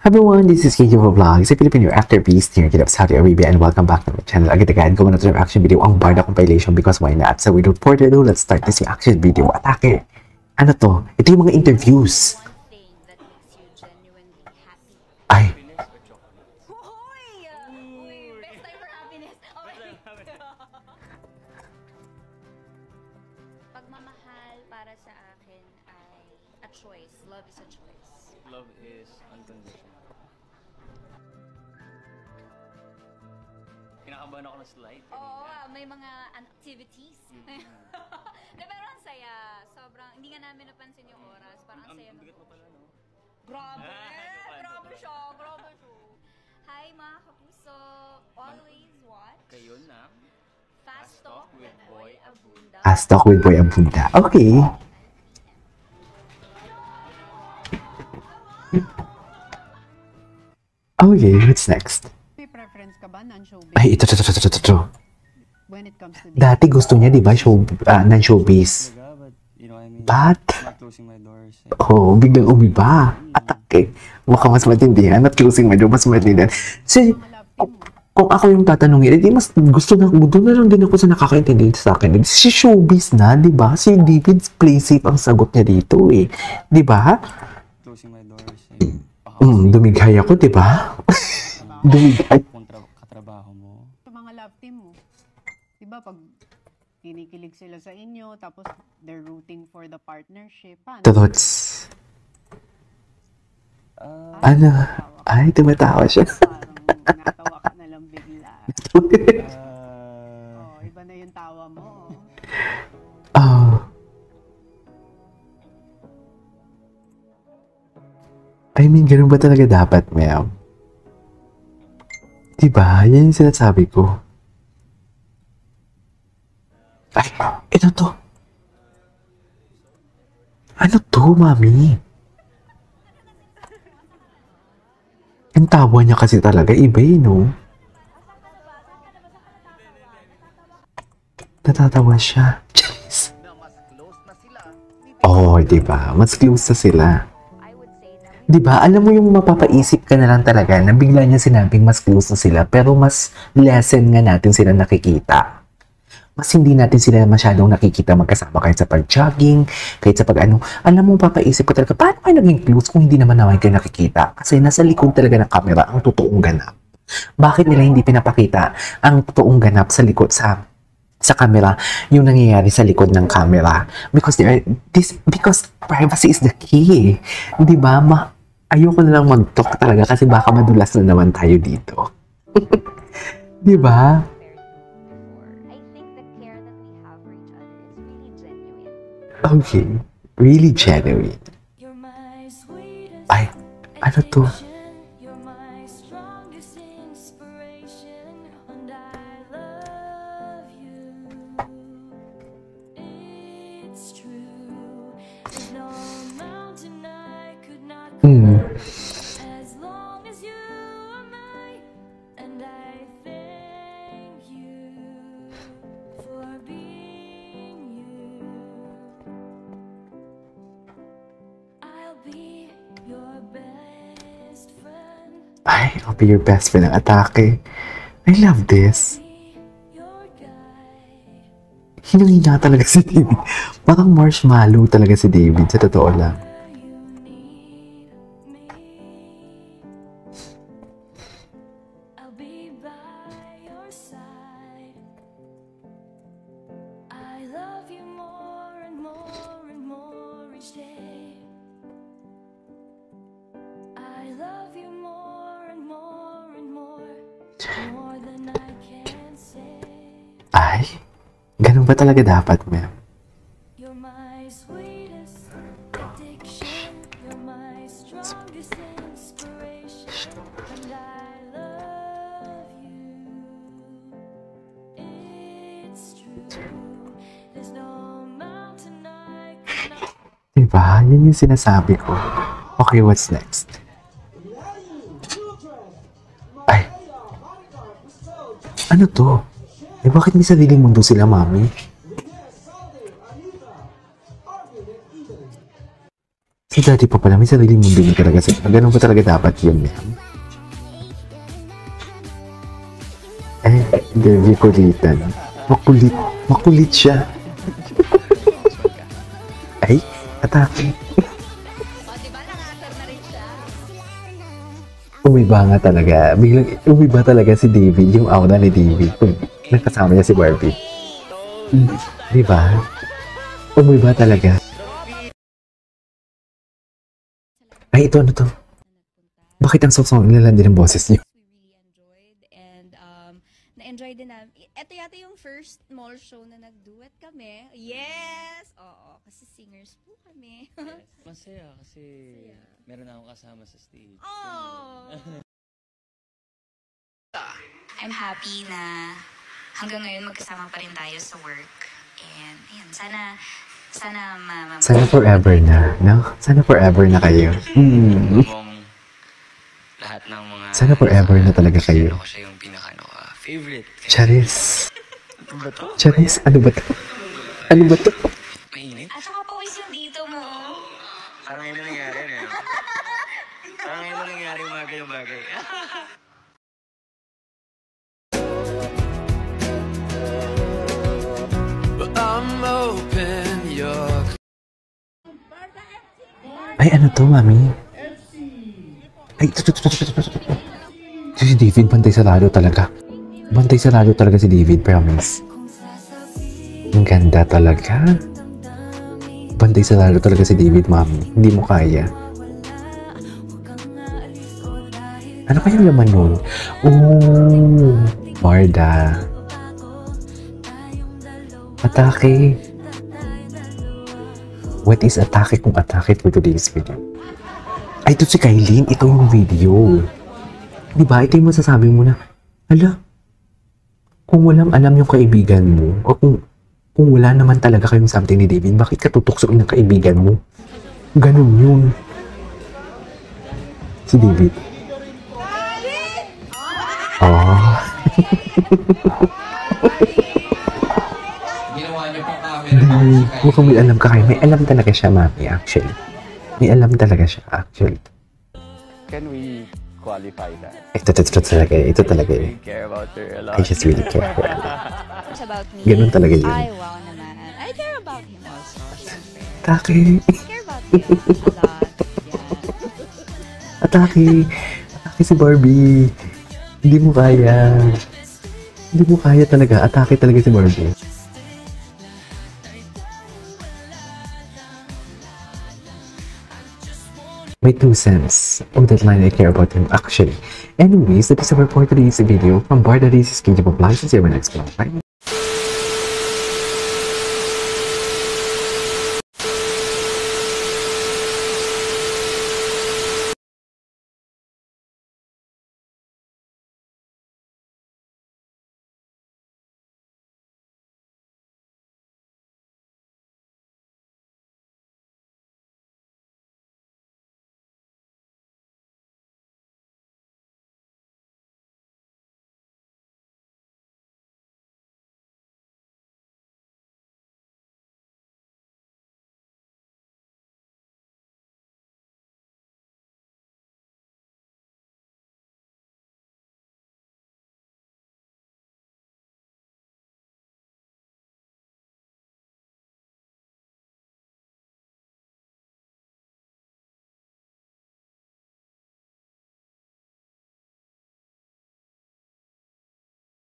Everyone, this is KJ Vlogs, a Filipino actor based here in Saudi Arabia, and welcome back to my channel. Agad-agad, gawa na ito ng reaction video ang Barda compilation because why not? So without further ado, let's start this reaction video. Atake! Ano to? Ito yung mga interviews. Ay. Pagmamahal para sa akin ay a choice. Love is a choice. Love is unconditional. Kinakabahan ako ng slide. Oo, may mga activities. Pero ang saya. Sobrang, hindi nga namin napansin yung oras. Parang ang saya. Ang bigat mo pala, no? Grabe! Grabe siya! Grabe siya! Hi mga kapuso! Always watch Kayo na. Fast Talk with Boy Abunda. Fast Talk with Boy Abunda. Okay. Okay, what's next? May preference ka ba non-showbiz? Ay, ito. When it comes to Dati gusto niya, di ba, non-showbiz. But, you know, I mean, But, not closing my doors. biglang umiba. Atake. Mukhang mas matindihan at closing my door, mas matindihan. So, kung ako yung tatanungin, edi mas gusto na, doon na lang din ako sa nakakaintindi sa akin. Si showbiz na, di ba? Si David Playsafe ang sagot niya dito eh. Di ba? Closing my doors. Dumighay ako, di ba? Dumighay. Katrabaho mo. sa mga love team mo? Diba pag kinikilig sila sa inyo, tapos they're rooting for the partnership, paano? Thoughts. Ano? Ay, tumatawa siya. Parang natawa ka na lang bigla. Oh, iba na yung tawa mo. Oh. I mean, ganun ba talaga dapat, ma'am? Diba? Yan yung sinasabi ko. Ay, ito to. Ano to, mami? Yung tawa niya kasi talaga, iba eh, no? Natatawa siya. Jeez. Oh, diba? Mas close na sila. Diba? Alam mo yung mapapaisip ka na lang talaga na bigla niya sinabing mas close na sila pero mas lessen nga natin sila nakikita. Mas hindi natin sila masyadong nakikita magkasama kahit sa pag-jogging, kahit sa pag-ano. Alam mo, papaisip ko talaga, paano kayo naging close kung hindi naman naman kayo nakikita? Kasi nasa likod talaga ng camera ang totoong ganap. Bakit nila hindi pinapakita ang totoong ganap sa likod sa camera, yung nangyayari sa likod ng camera? Because privacy is the key. Di ba? Ayoko na lang mag-talk talaga kasi baka madulas na naman tayo dito. Di ba? Okay. Really genuine. Ay, ano to? Ay, I'll be your best friend ang atake. I love this. Hinang-hina talaga si David. Parang marshmallow talaga si David, sa totoo lang. Ay, ganun ba talaga dapat, ma'am? Diba? Yan yung sinasabi ko. Okay, what's next? Ay. Ano to? Eh, bakit may sariling mundo sila, mami? Si daddy pa pala, may sariling mundo din talaga sila. Ganun ba talaga dapat yun, ma'am? Eh, Devi kulitan. Makulit siya. Ay, atake. O, diba? Nangasar na rin siya. Umiba nga talaga. Biglang umiba talaga si David, yung aura ni David. Pag nakasama niya si Barbie. Diba? Umiba talaga. Ay, ito ano to? Bakit ang sosong nila din ang boses niyo? We really enjoyed and na-enjoy din namin. Ito yata yung first mall show na nag-duet kami. Yes! Oo, kasi singers po kami. Masaya kasi meron akong kasama sa stage. Oh! I'm happy na hanggang ngayon magkasama pa rin tayo sa work. And ayun, sana Sana forever na, no? Sana forever na kayo. Lahat ng mga... Sana forever na talaga kayo. Ako siya yung favorite. Charis. Ano ba to? Charis, ano ba to? Ano ba to? Mainit? At saka pawis yung dito mo. Parang ngayon na nangyari, no? Parang ngayon na nangyari yung mga ganyang bagay. Ay, ano to, mami? Ay, ito. Si David, bantay sarado talaga. Bantay sarado talaga si David, promise. Ang ganda talaga. Bantay sarado talaga si David, mami. Hindi mo kaya. Ano kayang laman nun? Oh, Barda. Atake. What is atake kung atake for today's video? Ay, ito si Kylene. Ito yung video. Diba? Ito yung masasabi mo na, hala, kung walang alam yung kaibigan mo, o kung wala naman talaga kayong something ni David, bakit ka tutuksoin ng kaibigan mo? Ganun yun. Si David. Oh. Mukhang may alam ka kayo. May alam talaga siya, mami, actually. May alam talaga siya, actually. Can we qualify that? Ito talaga. Ito talaga eh. We care about her a lot. I just really care for her. It's about me. Ganun talaga yun. Ay, wow naman. I care about him also. Siyempre. Atake. I care about him a lot. Yeah. Atake. Atake si Barbie. Hindi mo kaya. Hindi mo kaya talaga. Atake talaga si Barbie. My 2 cents on that line I care about him actually. Anyways, that is our for today's video from Barda Reese's Kingdom of Life. See you in my next one. Bye.